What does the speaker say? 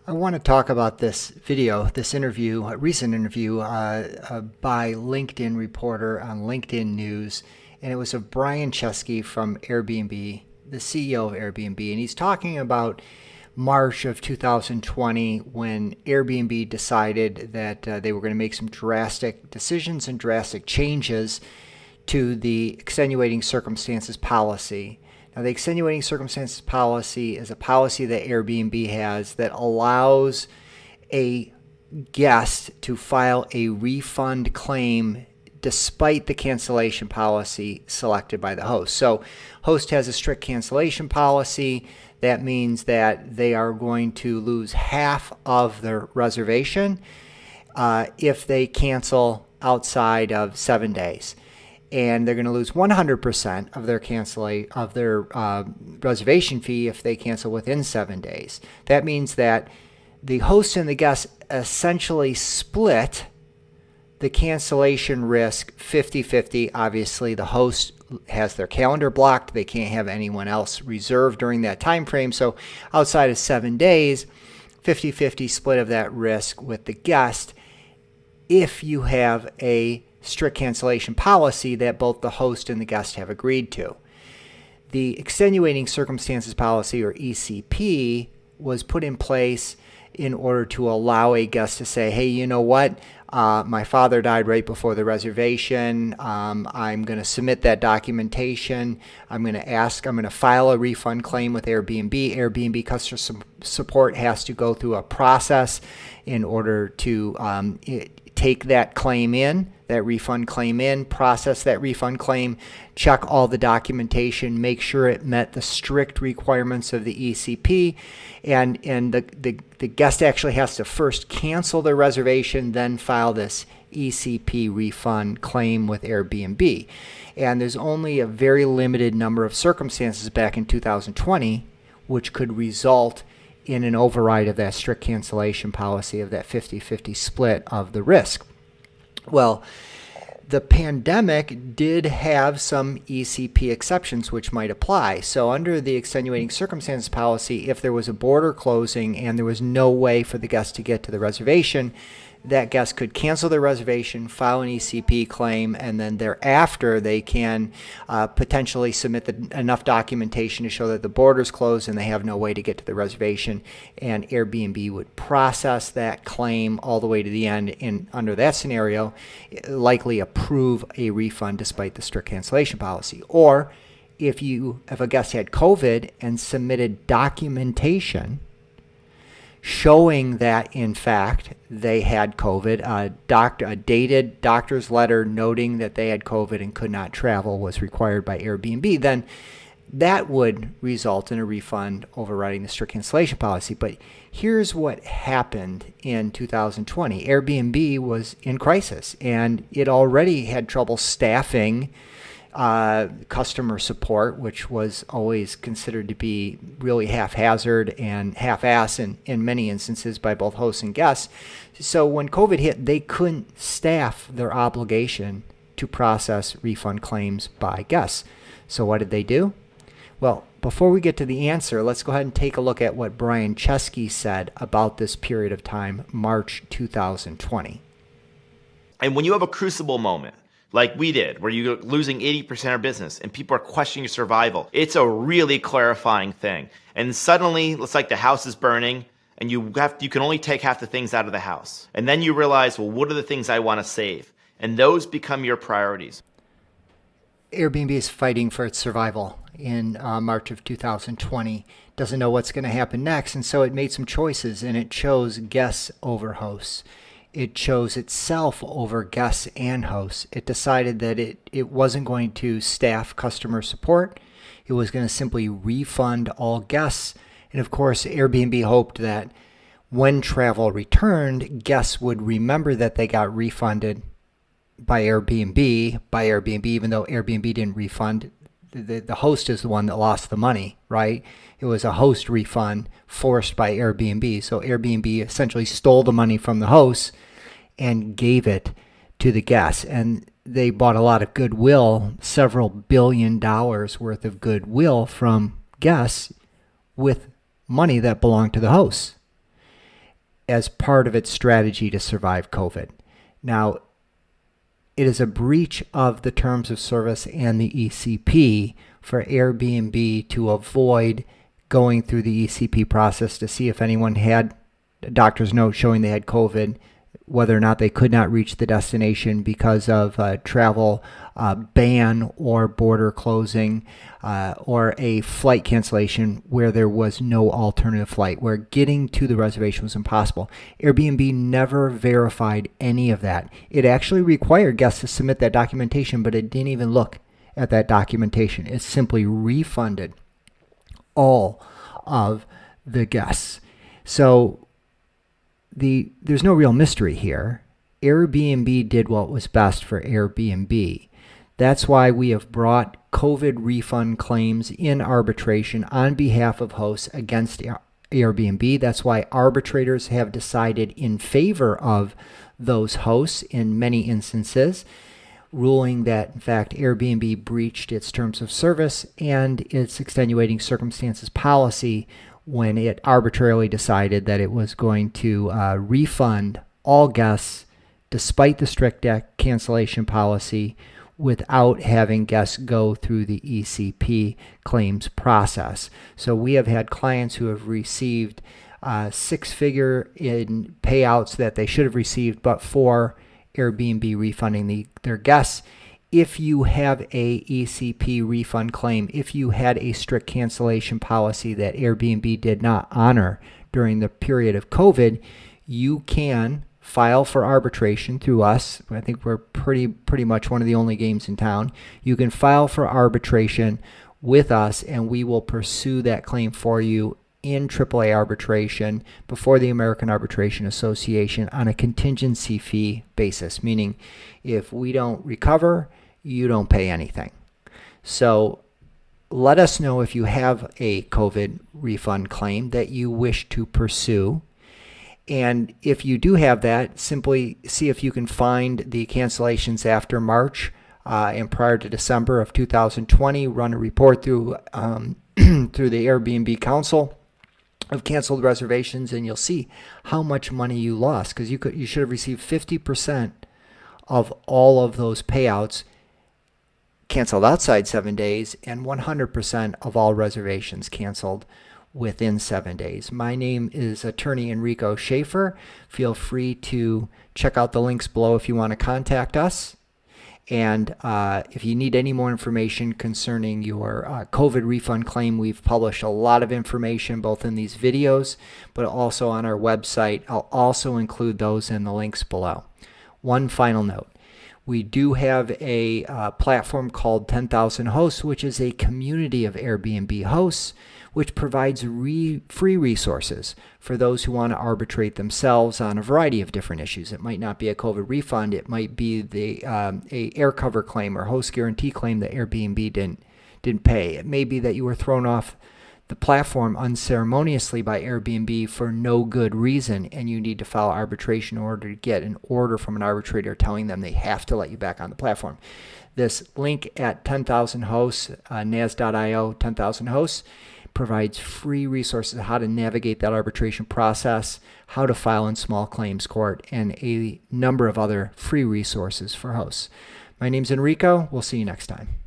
I want to talk about this interview, a recent interview by LinkedIn reporter on LinkedIn News, and it was of Brian Chesky from Airbnb, the CEO of Airbnb, and he's talking about March of 2020 when Airbnb decided that they were going to make some drastic decisions and drastic changes to the Extenuating Circumstances Policy. Now, the Extenuating Circumstances Policy is a policy that Airbnb has that allows a guest to file a refund claim despite the cancellation policy selected by the host. So, host has a strict cancellation policy. That means that they are going to lose half of their reservation if they cancel outside of 7 days. And they're going to lose 100% of their reservation fee if they cancel within 7 days. That means that the host and the guest essentially split the cancellation risk 50-50. Obviously, the host has their calendar blocked. They can't have anyone else reserved during that time frame. So outside of 7 days, 50-50 split of that risk with the guest if you have a strict cancellation policy that both the host and the guest have agreed to. The Extenuating Circumstances Policy, or ECP, was put in place in order to allow a guest to say, hey, you know what? My father died right before the reservation. I'm going to submit that documentation. I'm going to file a refund claim with Airbnb. Airbnb customer support has to go through a process in order to take that claim in, that refund claim in, process that refund claim, check all the documentation, make sure it met the strict requirements of the ECP, and the guest actually has to first cancel their reservation, then file this ECP refund claim with Airbnb. And there's only a very limited number of circumstances back in 2020 which could result in an override of that strict cancellation policy, of that 50-50 split of the risk. Well, the pandemic did have some ECP exceptions which might apply. So under the Extenuating Circumstances Policy, if there was a border closing and there was no way for the guest to get to the reservation, that guest could cancel their reservation, file an ECP claim, and then thereafter they can potentially submit enough documentation to show that the border's closed and they have no way to get to the reservation, and Airbnb would process that claim all the way to the end, and under that scenario, likely approve a refund despite the strict cancellation policy. Or if a guest had COVID and submitted documentation showing that, in fact, they had COVID, a dated doctor's letter noting that they had COVID and could not travel was required by Airbnb, then that would result in a refund overriding the strict cancellation policy. But here's what happened in 2020. Airbnb was in crisis, and it already had trouble staffing customer support, which was always considered to be really haphazard and half-ass in many instances by both hosts and guests. So when COVID hit, they couldn't staff their obligation to process refund claims by guests. So what did they do? Well, before we get to the answer, let's go ahead and take a look at what Brian Chesky said about this period of time, March 2020. And when you have a crucible moment, like we did, where you're losing 80% of business and people are questioning your survival, it's a really clarifying thing. And suddenly, it's like the house is burning and you can only take half the things out of the house. And then you realize, well, what are the things I want to save? And those become your priorities. Airbnb is fighting for its survival in March of 2020. Doesn't know what's going to happen next, and so it made some choices, and it chose guests over hosts. It chose itself over guests and hosts. It decided that it wasn't going to staff customer support. It was going to simply refund all guests. And of course, Airbnb hoped that when travel returned, guests would remember that they got refunded by Airbnb, even though Airbnb didn't refund. The host is the one that lost the money, right? It was a host refund forced by Airbnb. So Airbnb essentially stole the money from the hosts and gave it to the guests. And they bought a lot of goodwill, several $1 billion worth of goodwill from guests with money that belonged to the hosts. as part of its strategy to survive COVID. Now, it is a breach of the terms of service and the ECP for Airbnb to avoid going through the ECP process to see if anyone had a doctor's note showing they had COVID, whether or not they could not reach the destination because of a travel ban or border closing or a flight cancellation where there was no alternative flight, where getting to the reservation was impossible. Airbnb never verified any of that. It actually required guests to submit that documentation, but it didn't even look at that documentation. It simply refunded all of the guests. So there's no real mystery here. Airbnb did what was best for Airbnb. That's why we have brought COVID refund claims in arbitration on behalf of hosts against Airbnb. That's why arbitrators have decided in favor of those hosts in many instances, ruling that, in fact, Airbnb breached its terms of service and its extenuating circumstances policy when it arbitrarily decided that it was going to refund all guests despite the strict cancellation policy without having guests go through the ECP claims process. So we have had clients who have received six-figure in payouts that they should have received, but for Airbnb refunding their guests. If you have a ECP refund claim, if you had a strict cancellation policy that Airbnb did not honor during the period of COVID, you can file for arbitration through us. I think we're pretty much one of the only games in town. You can file for arbitration with us, and we will pursue that claim for you in AAA arbitration before the American Arbitration Association on a contingency fee basis, meaning if we don't recover, you don't pay anything. So let us know if you have a COVID refund claim that you wish to pursue. And if you do have that, simply see if you can find the cancellations after March and prior to December of 2020. Run a report through through the Airbnb Council of canceled reservations, and you'll see how much money you lost, because you should have received 50% of all of those payouts canceled outside 7 days, and 100% of all reservations canceled within 7 days. My name is attorney Enrico Schaefer. Feel free to check out the links below if you want to contact us. And if you need any more information concerning your COVID refund claim, we've published a lot of information both in these videos, but also on our website. I'll also include those in the links below. One final note. We do have a platform called 10,000 Hosts, which is a community of Airbnb hosts, which provides free resources for those who want to arbitrate themselves on a variety of different issues. It might not be a COVID refund. It might be a air cover claim or host guarantee claim that Airbnb didn't pay. It may be that you were thrown off the platform unceremoniously by Airbnb for no good reason, and you need to file arbitration in order to get an order from an arbitrator telling them they have to let you back on the platform. This link at 10,000 Hosts, nas.io 10,000 Hosts, provides free resources on how to navigate that arbitration process, how to file in small claims court, and a number of other free resources for hosts. My name's Enrico. We'll see you next time.